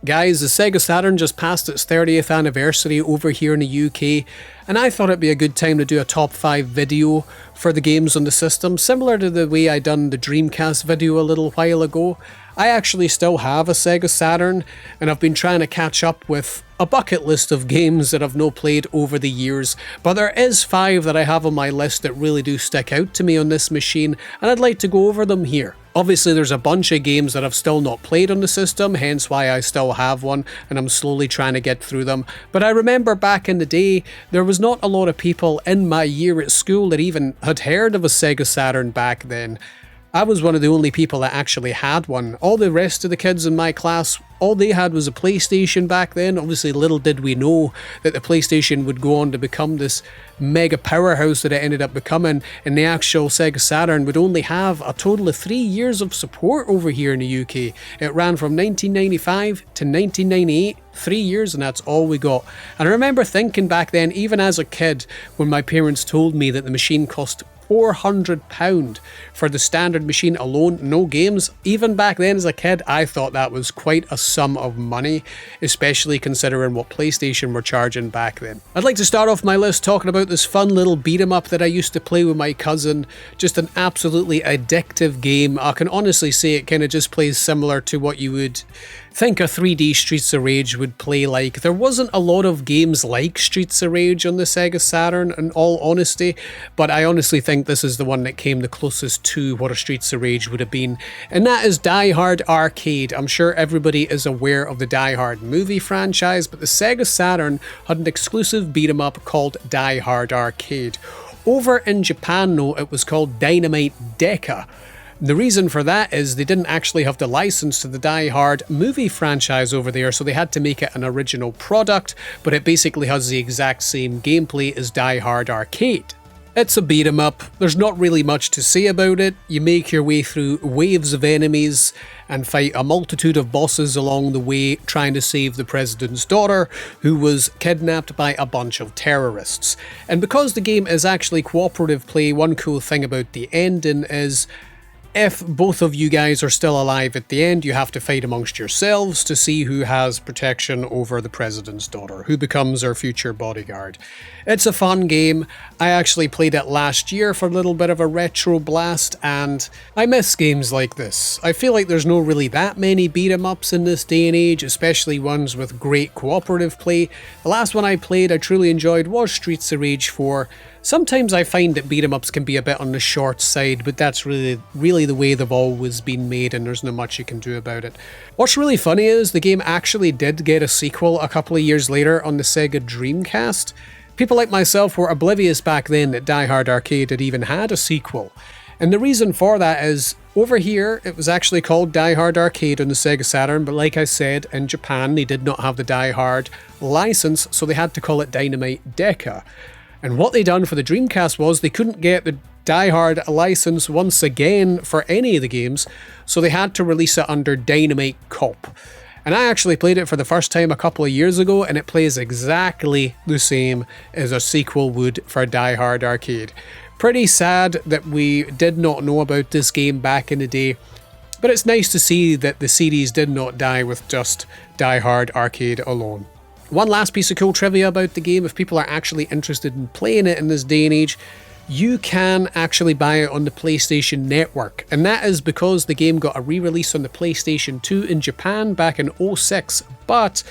Guys, the Sega Saturn just passed its 30th anniversary over here in the UK, and I thought it'd be a good time to do a top 5 video for the games on the system, similar to the way I done the Dreamcast video a little while ago. I actually still have a Sega Saturn, and I've been trying to catch up with a bucket list of games that I've not played over the years, but there is 5 that I have on my list that really do stick out to me on this machine, and I'd like to go over them here. Obviously there's a bunch of games that I've still not played on the system, hence why I still have one, and I'm slowly trying to get through them. But I remember back in the day, there was not a lot of people in my year at school that even had heard of a Sega Saturn back then. I was one of the only people that actually had one. All the rest of the kids in my class, all they had was a PlayStation back then. Obviously, little did we know that the PlayStation would go on to become this mega powerhouse that it ended up becoming, and the actual Sega Saturn would only have a total of 3 years of support over here in the UK. It ran from 1995 to 1998, 3 years, and that's all we got. And I remember thinking back then, even as a kid, when my parents told me that the machine cost £400 for the standard machine alone, no games. Even back then as a kid, I thought that was quite a sum of money, especially considering what PlayStation were charging back then. I'd like to start off my list talking about this fun little beat 'em up that I used to play with my cousin. Just an absolutely addictive game. I can honestly say it kind of just plays similar to what you would think a 3D Streets of Rage would play like. There wasn't a lot of games like Streets of Rage on the Sega Saturn, in all honesty, but I honestly think this is the one that came the closest to what a Streets of Rage would have been, and that is Die Hard Arcade. I'm sure everybody is aware of the Die Hard movie franchise, but the Sega Saturn had an exclusive beat-em-up called Die Hard Arcade. Over in Japan, though, it was called Dynamite Deca. The reason for that is they didn't actually have the license to the Die Hard movie franchise over there, so they had to make it an original product, but it basically has the exact same gameplay as Die Hard Arcade. It's a beat 'em up, there's not really much to say about it. You make your way through waves of enemies and fight a multitude of bosses along the way, trying to save the president's daughter, who was kidnapped by a bunch of terrorists. And because the game is actually cooperative play, one cool thing about the ending is if both of you guys are still alive at the end, you have to fight amongst yourselves to see who has protection over the president's daughter, who becomes her future bodyguard. It's a fun game. I actually played it last year for a little bit of a retro blast, and I miss games like this. I feel like there's not really that many beat-em-ups in this day and age, especially ones with great cooperative play. The last one I played I truly enjoyed was Streets of Rage 4. Sometimes I find that beat-em-ups can be a bit on the short side, but that's really the way they've always been made, and there's not much you can do about it. What's really funny is the game actually did get a sequel a couple of years later on the Sega Dreamcast. People like myself were oblivious back then that Die Hard Arcade had even had a sequel. And the reason for that is, over here, it was actually called Die Hard Arcade on the Sega Saturn, but like I said, in Japan they did not have the Die Hard license, so they had to call it Dynamite Deca. And what they done for the Dreamcast was they couldn't get the Die Hard license once again for any of the games, so they had to release it under Dynamite Cop. And I actually played it for the first time a couple of years ago, and it plays exactly the same as a sequel would for Die Hard Arcade. Pretty sad that we did not know about this game back in the day, but it's nice to see that the series did not die with just Die Hard Arcade alone. One last piece of cool trivia about the game, if people are actually interested in playing it in this day and age, you can actually buy it on the PlayStation Network, and that is because the game got a re-release on the PlayStation 2 in Japan back in 2006, but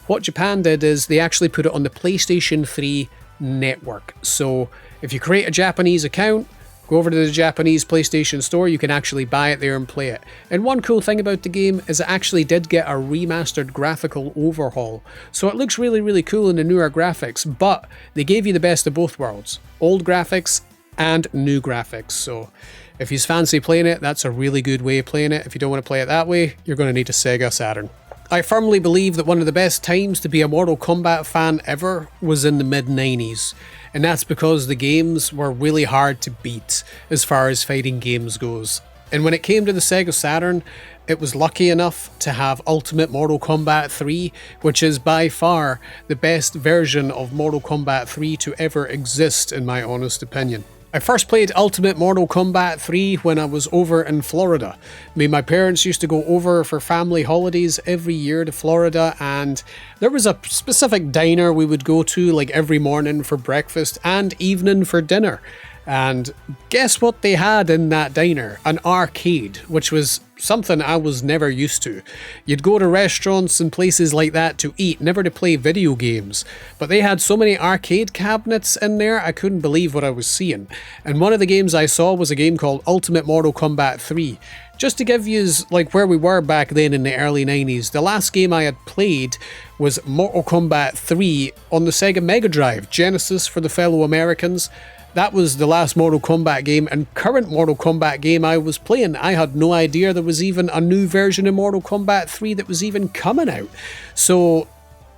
what Japan did is they actually put it on the PlayStation 3 Network. So if you create a Japanese account, go over to the Japanese PlayStation Store, you can actually buy it there and play it. And one cool thing about the game is it actually did get a remastered graphical overhaul. So it looks really cool in the newer graphics, but they gave you the best of both worlds. Old graphics and new graphics. So if you fancy playing it, that's a really good way of playing it. If you don't want to play it that way, you're going to need a Sega Saturn. I firmly believe that one of the best times to be a Mortal Kombat fan ever was in the mid-90s. And that's because the games were really hard to beat as far as fighting games goes. And when it came to the Sega Saturn, it was lucky enough to have Ultimate Mortal Kombat 3, which is by far the best version of Mortal Kombat 3 to ever exist in my honest opinion. I first played Ultimate Mortal Kombat 3 when I was over in Florida. Me and my parents used to go over for family holidays every year to Florida, and there was a specific diner we would go to like every morning for breakfast and evening for dinner. And guess what they had in that diner? An arcade, which was something I was never used to. You'd go to restaurants and places like that to eat, never to play video games. But they had so many arcade cabinets in there, I couldn't believe what I was seeing. And one of the games I saw was a game called Ultimate Mortal Kombat 3. Just to give you like where we were back then in the early 90s, the last game I had played was Mortal Kombat 3 on the Sega Mega Drive, Genesis for the fellow Americans. That was the last Mortal Kombat game and current Mortal Kombat game I was playing. I had no idea there was even a new version of Mortal Kombat 3 that was even coming out. So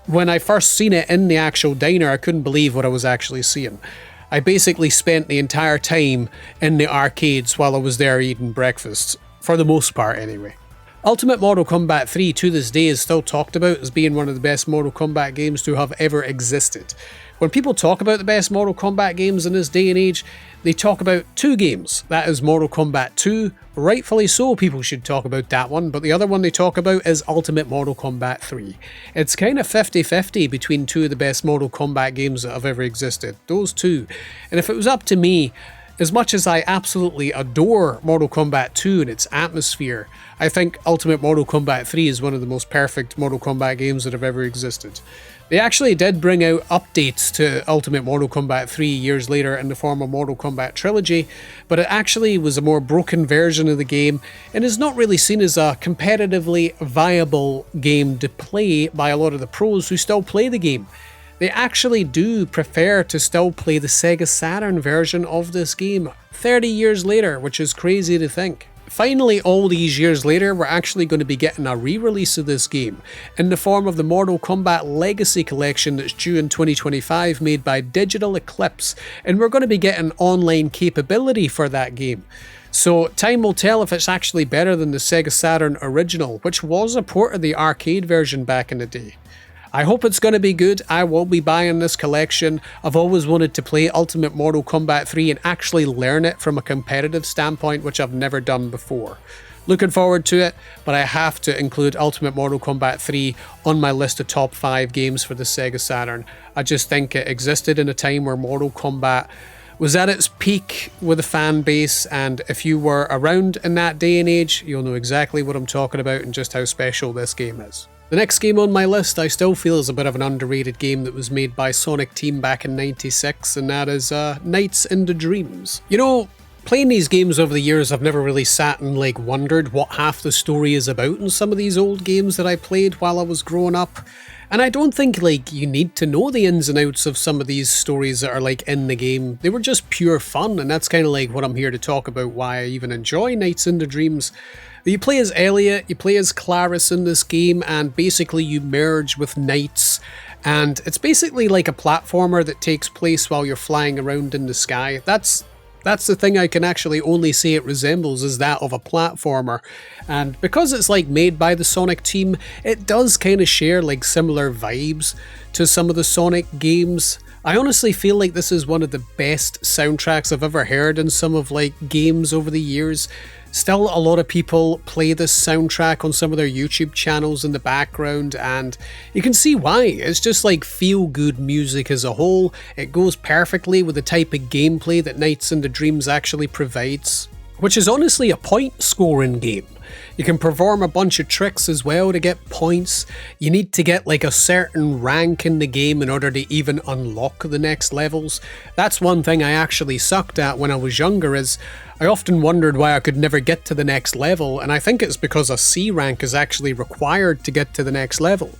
when I first seen it in the actual diner, I couldn't believe what I was actually seeing. I basically spent the entire time in the arcades while I was there eating breakfast, for the most part anyway. Ultimate Mortal Kombat 3 to this day is still talked about as being one of the best Mortal Kombat games to have ever existed. When people talk about the best Mortal Kombat games in this day and age, they talk about two games. That is Mortal Kombat 2, rightfully so, people should talk about that one, but the other one they talk about is Ultimate Mortal Kombat 3. It's kind of 50-50 between two of the best Mortal Kombat games that have ever existed, those two. And if it was up to me, as much as I absolutely adore Mortal Kombat 2 and its atmosphere, I think Ultimate Mortal Kombat 3 is one of the most perfect Mortal Kombat games that have ever existed. They actually did bring out updates to Ultimate Mortal Kombat 3 years later in the form of Mortal Kombat Trilogy, but it actually was a more broken version of the game and is not really seen as a competitively viable game to play by a lot of the pros who still play the game. They actually do prefer to still play the Sega Saturn version of this game 30 years later, which is crazy to think. Finally, all these years later, we're actually going to be getting a re-release of this game in the form of the Mortal Kombat Legacy Collection that's due in 2025, made by Digital Eclipse, and we're going to be getting online capability for that game. So time will tell if it's actually better than the Sega Saturn original, which was a port of the arcade version back in the day. I hope it's going to be good. I will be buying this collection. I've always wanted to play Ultimate Mortal Kombat 3 and actually learn it from a competitive standpoint, which I've never done before. Looking forward to it, but I have to include Ultimate Mortal Kombat 3 on my list of top 5 games for the Sega Saturn. I just think it existed in a time where Mortal Kombat was at its peak with a fan base, and if you were around in that day and age, you'll know exactly what I'm talking about and just how special this game is. The next game on my list I still feel is a bit of an underrated game that was made by Sonic Team back in '96, and that is Nights into Dreams. You know, playing these games over the years, I've never really sat and wondered what half the story is about in some of these old games that I played while I was growing up. And I don't think you need to know the ins and outs of some of these stories that are in the game. They were just pure fun, and that's kind of what I'm here to talk about, why I even enjoy Nights into Dreams. You play as Elliot, you play as Claris in this game, and basically you merge with knights, and it's basically like a platformer that takes place while you're flying around in the sky. That's the thing I can actually only say it resembles, is that of a platformer. And because it's made by the Sonic team, it does kind of share similar vibes to some of the Sonic games. I honestly feel like this is one of the best soundtracks I've ever heard in some of games over the years. Still, a lot of people play this soundtrack on some of their YouTube channels in the background, and you can see why. It's just feel-good music as a whole. It goes perfectly with the type of gameplay that Nights into Dreams actually provides, which is honestly a point-scoring game. You can perform a bunch of tricks as well to get points. You need to get a certain rank in the game in order to even unlock the next levels. That's one thing I actually sucked at when I was younger, is I often wondered why I could never get to the next level, and I think it's because a C rank is actually required to get to the next level.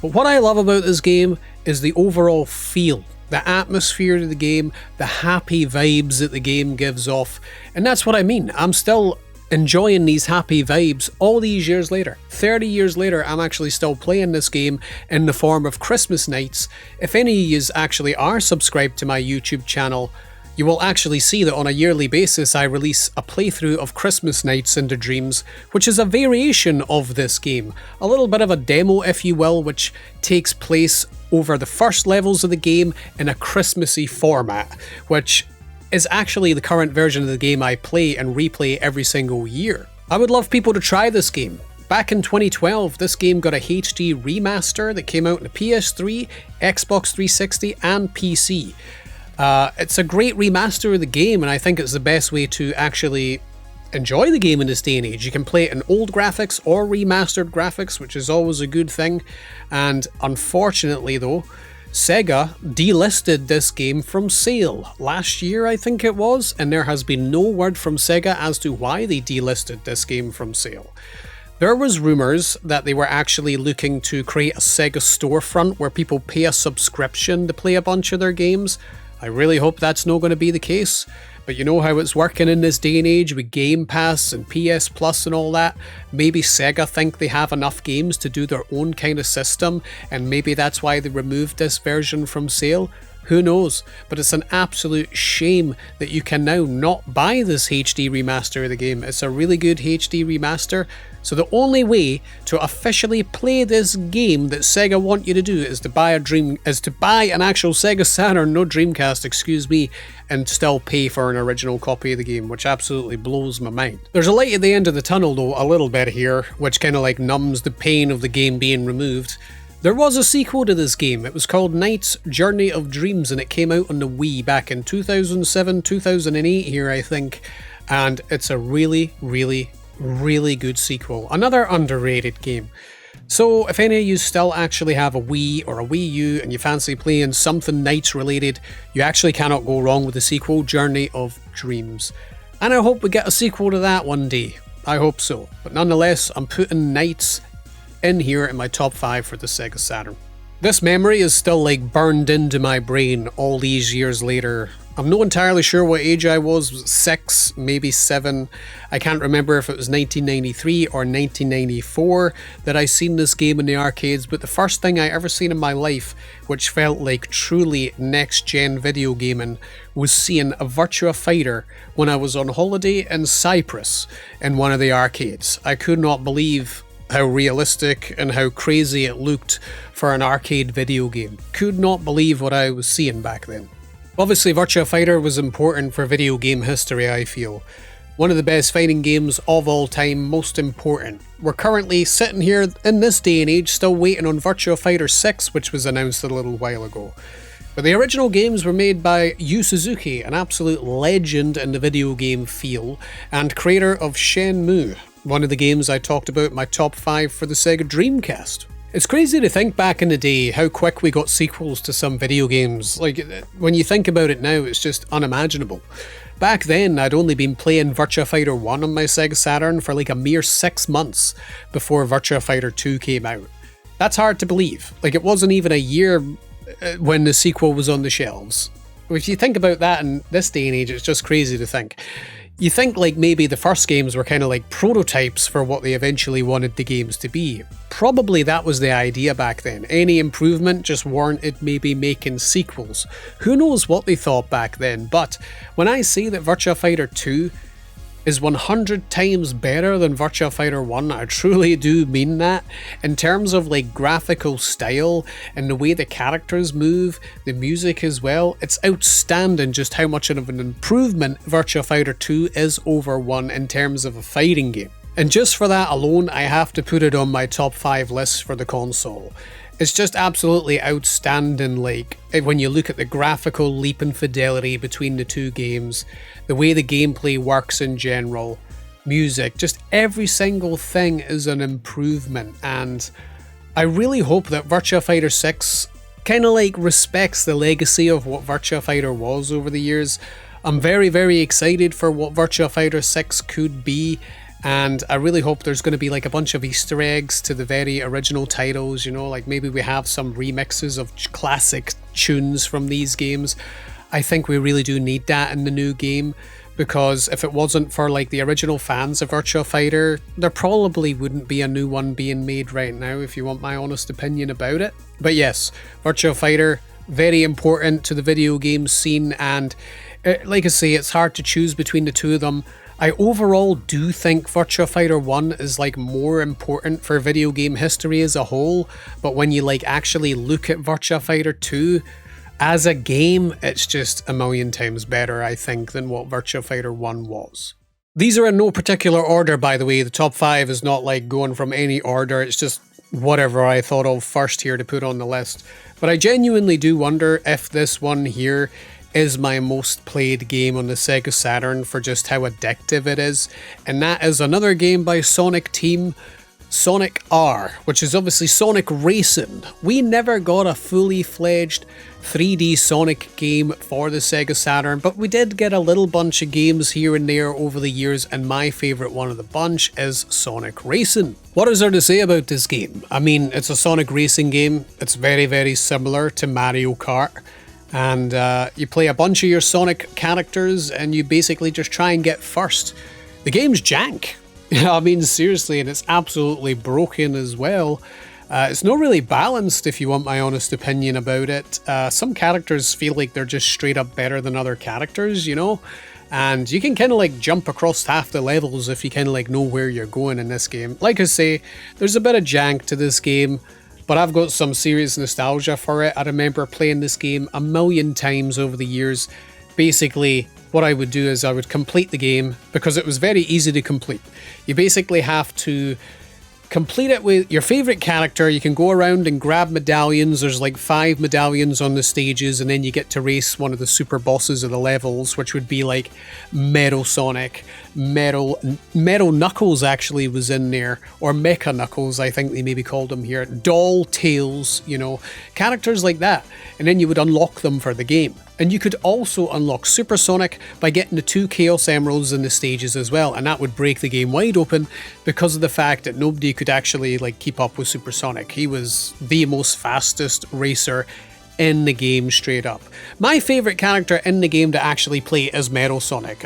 But what I love about this game is the overall feel, the atmosphere of the game, the happy vibes that the game gives off, and that's what I mean. I'm still enjoying these happy vibes all these years later. 30 years later, I'm actually still playing this game in the form of Christmas nights. If any of you actually are subscribed to my YouTube channel, you will actually see that on a yearly basis I release a playthrough of Christmas Nights into Dreams, which is a variation of this game. A little bit of a demo, if you will, which takes place over the first levels of the game in a Christmassy format, which is actually the current version of the game I play and replay every single year. I would love people to try this game. Back in 2012, this game got a HD remaster that came out on the PS3, Xbox 360, and PC. It's a great remaster of the game, and I think it's the best way to actually enjoy the game in this day and age. You can play it in old graphics or remastered graphics, which is always a good thing. And unfortunately though, Sega delisted this game from sale last year, I think it was, and there has been no word from Sega as to why they delisted this game from sale. There was rumours that they were actually looking to create a Sega storefront where people pay a subscription to play a bunch of their games. I really hope that's not going to be the case. But you know how it's working in this day and age with Game Pass and PS Plus and all that? Maybe Sega think they have enough games to do their own kind of system, and maybe that's why they removed this version from sale? Who knows? But it's an absolute shame that you can now not buy this HD remaster of the game. It's a really good HD remaster. So the only way to officially play this game that Sega want you to do is to buy an actual Sega Saturn, no Dreamcast, excuse me, and still pay for an original copy of the game, which absolutely blows my mind. There's a light at the end of the tunnel though, a little bit here, which kind of like numbs the pain of the game being removed. There was a sequel to this game. It was called Knight's Journey of Dreams, and it came out on the Wii back in 2007, 2008 here, I think. And it's a really, really, really good sequel. Another underrated game. So if any of you still actually have a Wii or a Wii U and you fancy playing something Knights related, you actually cannot go wrong with the sequel, Journey of Dreams. And I hope we get a sequel to that one day. I hope so. But nonetheless, I'm putting Knights in here in my top 5 for the Sega Saturn. This memory is still like burned into my brain all these years later. I'm not entirely sure what age I was 6, maybe 7. I can't remember if it was 1993 or 1994 that I seen this game in the arcades, but the first thing I ever seen in my life, which felt like truly next-gen video gaming, was seeing a Virtua Fighter when I was on holiday in Cyprus in one of the arcades. I could not believe how realistic and how crazy it looked for an arcade video game. Could not believe what I was seeing back then. Obviously, Virtua Fighter was important for video game history, I feel. One of the best fighting games of all time, most important. We're currently sitting here in this day and age still waiting on Virtua Fighter 6, which was announced a little while ago. But the original games were made by Yu Suzuki, an absolute legend in the video game field, and creator of Shenmue, one of the games I talked about in my top 5 for the Sega Dreamcast. It's crazy to think back in the day how quick we got sequels to some video games. Like, when you think about it now, it's just unimaginable. Back then, I'd only been playing Virtua Fighter 1 on my Sega Saturn for like a mere 6 months before Virtua Fighter 2 came out. That's hard to believe. Like, it wasn't even a year when the sequel was on the shelves. If you think about that in this day and age, it's just crazy to think. You think like maybe the first games were kind of like prototypes for what they eventually wanted the games to be. Probably that was the idea back then. Any improvement just warranted maybe making sequels. Who knows what they thought back then, but when I say that Virtua Fighter 2 is 100 times better than Virtua Fighter 1, I truly do mean that. In terms of like graphical style and the way the characters move, the music as well, it's outstanding just how much of an improvement Virtua Fighter 2 is over 1 in terms of a fighting game. And just for that alone, I have to put it on my top 5 list for the console. It's just absolutely outstanding, like, when you look at the graphical leap in fidelity between the two games, the way the gameplay works in general, music, just every single thing is an improvement, and I really hope that Virtua Fighter 6 kind of like respects the legacy of what Virtua Fighter was over the years. I'm very, very excited for what Virtua Fighter 6 could be. And I really hope there's going to be like a bunch of Easter eggs to the very original titles, you know, like maybe we have some remixes of classic tunes from these games. I think we really do need that in the new game, because if it wasn't for like the original fans of Virtua Fighter, there probably wouldn't be a new one being made right now, if you want my honest opinion about it. But yes, Virtua Fighter, very important to the video game scene, and like I say, it's hard to choose between the two of them. I overall do think Virtua Fighter 1 is like more important for video game history as a whole, but when you like actually look at Virtua Fighter 2, as a game, it's just a million times better, I think, than what Virtua Fighter 1 was. These are in no particular order, by the way. The top 5 is not like going from any order, it's just whatever I thought of first here to put on the list. But I genuinely do wonder if this one here is my most played game on the Sega Saturn for just how addictive it is. And that is another game by Sonic Team, Sonic R, which is obviously Sonic Racing. We never got a fully fledged 3D Sonic game for the Sega Saturn, but we did get a little bunch of games here and there over the years, and my favourite one of the bunch is Sonic Racing. What is there to say about this game? I mean, it's a Sonic Racing game. It's very, very similar to Mario Kart. And you play a bunch of your Sonic characters and you basically just try and get first. The game's jank. I mean, seriously, and it's absolutely broken as well. It's not really balanced, if you want my honest opinion about it. Some characters feel like they're just straight up better than other characters, you know? And you can kind of like jump across half the levels if you kind of like know where you're going in this game. Like I say, there's a bit of jank to this game, but I've got some serious nostalgia for it. I remember playing this game a million times over the years. Basically, what I would do is I would complete the game because it was very easy to complete. You basically have to complete it with your favorite character. You can go around and grab medallions. There's like 5 medallions on the stages, and then you get to race one of the super bosses of the levels, which would be like Metal Sonic, Metal Knuckles actually was in there, or Mecha Knuckles, I think they maybe called him here, Doll Tails, you know, characters like that. And then you would unlock them for the game. And you could also unlock Super Sonic by getting the 2 Chaos Emeralds in the stages as well, and that would break the game wide open because of the fact that nobody could actually like keep up with Super Sonic. He was the most fastest racer in the game straight up. My favourite character in the game to actually play is Metal Sonic.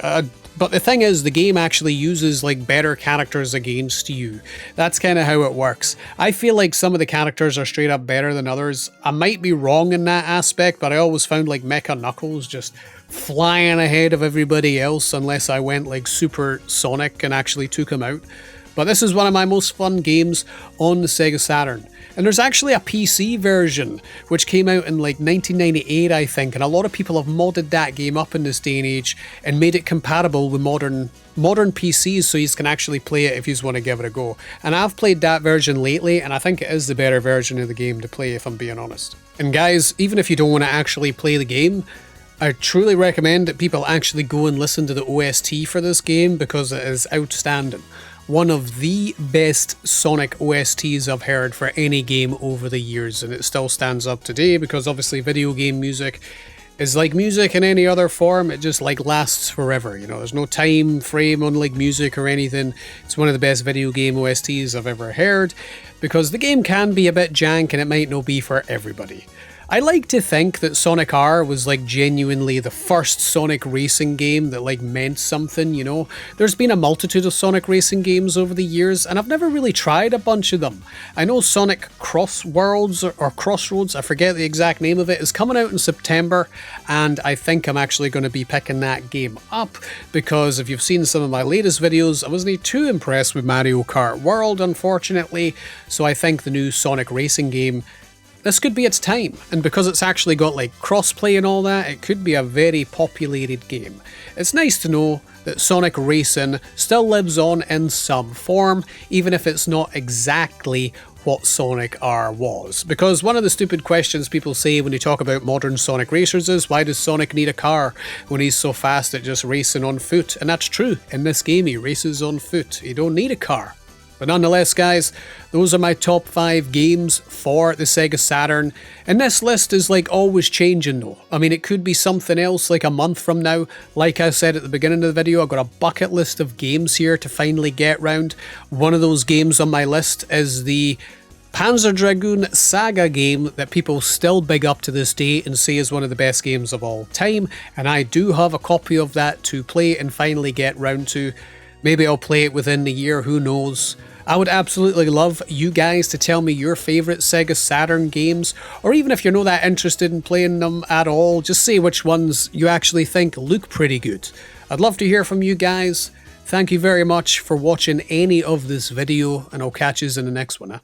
But the thing is, the game actually uses like better characters against you. That's kind of how it works. I feel like some of the characters are straight up better than others. I might be wrong in that aspect, but I always found like Mecha Knuckles just flying ahead of everybody else unless I went like Super Sonic and actually took him out. But this is one of my most fun games on the Sega Saturn. And there's actually a PC version, which came out in like 1998, I think, and a lot of people have modded that game up in this day and age and made it compatible with modern PCs so you can actually play it if you want to give it a go. And I've played that version lately, and I think it is the better version of the game to play, if I'm being honest. And guys, even if you don't want to actually play the game, I truly recommend that people actually go and listen to the OST for this game because it is outstanding. One of the best Sonic OSTs I've heard for any game over the years, and it still stands up today because obviously video game music is like music in any other form. It just like lasts forever, you know, there's no time frame on like music or anything. It's one of the best video game OSTs I've ever heard because the game can be a bit jank and it might not be for everybody. I like to think that Sonic R was like genuinely the first Sonic racing game that like meant something, you know. There's been a multitude of Sonic racing games over the years and I've never really tried a bunch of them. I know Sonic Crossworlds or Crossroads, I forget the exact name of it, is coming out in September, and I think I'm actually going to be picking that game up because if you've seen some of my latest videos, I wasn't too impressed with Mario Kart World, unfortunately, so I think the new Sonic racing game, this could be its time, and because it's actually got like crossplay and all that, it could be a very populated game. It's nice to know that Sonic Racing still lives on in some form, even if it's not exactly what Sonic R was. Because one of the stupid questions people say when they talk about modern Sonic racers is, why does Sonic need a car when he's so fast at just racing on foot? And that's true, in this game he races on foot, you don't need a car. But nonetheless, guys, those are my top 5 games for the Sega Saturn. And this list is like always changing though. I mean, it could be something else like a month from now. Like I said at the beginning of the video, I've got a bucket list of games here to finally get round. One of those games on my list is the Panzer Dragoon Saga game that people still big up to this day and say is one of the best games of all time. And I do have a copy of that to play and finally get round to. Maybe I'll play it within the year, who knows. I would absolutely love you guys to tell me your favourite Sega Saturn games, or even if you're not that interested in playing them at all, just say which ones you actually think look pretty good. I'd love to hear from you guys. Thank you very much for watching any of this video, and I'll catch you in the next one.